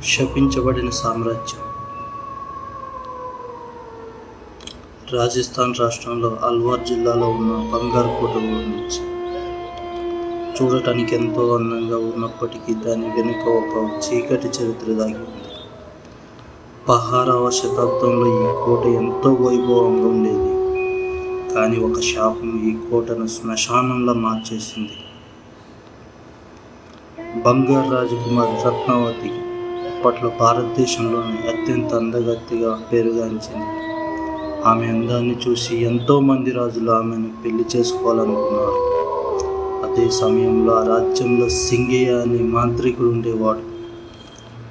శపించబడిన సామ్రాజ్యం. రాజస్థాన్ రాష్ట్రంలో అల్వార్ జిల్లాలో ఉన్న బంగారు కోట గురించి చూడటానికి ఎంతో అందంగా ఉన్నప్పటికీ దాని వెనుక ఒక చీకటి చరిత్ర దాగి ఉంది. 16వ శతాబ్దంలో ఈ కోట ఎంతో వైభవంగా ఉండేది, కానీ ఒక శాపం ఈ కోటను శ్మశానంలో మార్చేసింది. బంగారు రాజకుమారి రత్నావతి అప్పట్లో భారతదేశంలోని అత్యంత అందగత్తిగా పేరుగాంచింది. ఆమె అందాన్ని చూసి ఎంతోమంది రాజులు ఆమెను పెళ్లి చేసుకోవాలనుకున్నారు. అదే సమయంలో ఆ రాజ్యంలో సింగయ్య అనే మాంత్రికుడు ఉండేవాడు.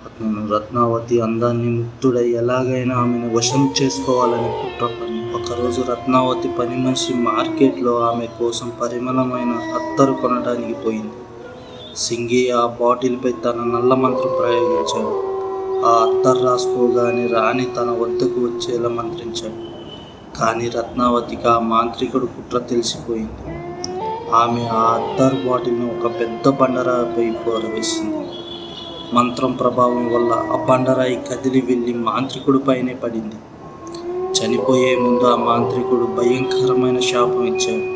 అతను రత్నావతి అందాన్ని ముక్తుడై ఎలాగైనా ఆమెను వశం చేసుకోవాలని కుట్ర పని. ఒకరోజు రత్నావతి పని మనిషి మార్కెట్లో ఆమె కోసం పరిమళమైన అత్తరు కొనడానికి పోయింది. సింగయ్య ఆ బాటిల్పై తన నల్ల మంత్రం ప్రయోగించాడు. ఆ అత్తరు రాసుకోగానే రాణి తన వద్దకు వచ్చేలా మంత్రించాడు. కానీ రత్నావతికి ఆ మాంత్రికుడు కుట్ర తెలిసిపోయింది. ఆమె ఆ అత్తరు బాటిల్ని ఒక పెద్ద బండరాయిపై పారవేసింది. మంత్రం ప్రభావం వల్ల ఆ బండరాయి కదిలి వెళ్ళి మాంత్రికుడి పైనే పడింది. చనిపోయే ముందు ఆ మాంత్రికుడు భయంకరమైన శాపం ఇచ్చాడు.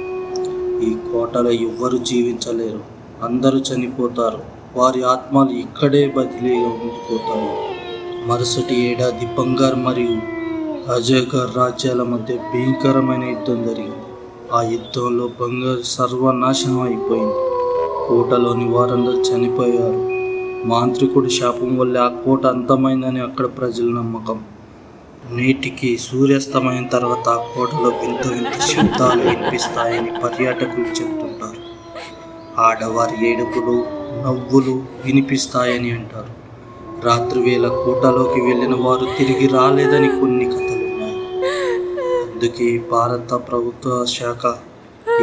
ఈ కోటలో ఎవ్వరూ జీవించలేరు, అందరూ చనిపోతారు, వారి ఆత్మలు ఇక్కడే బదిలీగా ఉండిపోతాయి. మరుసటి ఏడాది బంగారు మరియు అజయగర్ రాజ్యాల మధ్య భీకరమైన యుద్ధం జరిగింది. ఆ యుద్ధంలో బంగారు సర్వనాశనం అయిపోయింది. కోటలోని వారందరూ చనిపోయారు. మాంత్రికుడి శాపం వల్ల ఆ కోట అంతమైందని అక్కడ ప్రజల నమ్మకం. నేటికి సూర్యాస్తమయం తర్వాత ఆ కోటలో వింత వింత శబ్దాలు వినిపిస్తాయని పర్యాటకులు చెబుతుంటారు. ఆడవారి ఏడుపులు, నవ్వులు వినిపిస్తాయని అంటారు. రాత్రివేళ కోటలోకి వెళ్ళిన వారు తిరిగి రాలేదని కొన్ని కథలున్నాయి. అందుకే భారత ప్రభుత్వ శాఖ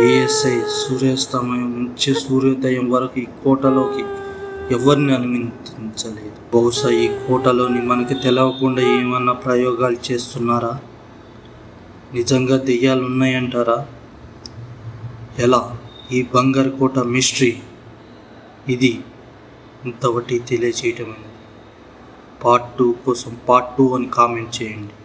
ASI సూర్యాస్తమయం నుంచి సూర్యోదయం వరకు ఈ కోటలోకి ఎవరిని అనుమతించలేదు. బహుశా ఈ కోటలోని మనకి తెలవకుండా ఏమన్నా ప్రయోగాలు చేస్తున్నారా? నిజంగా దెయ్యాలు ఉన్నాయంటారా? ఎలా? ఈ బంగారు కోట మిస్టరీ ఇది ఇంతవరకు తెలియచేయటమైనది. పార్ట్ 2 కోసం పార్ట్ 2 అని కామెంట్ చేయండి.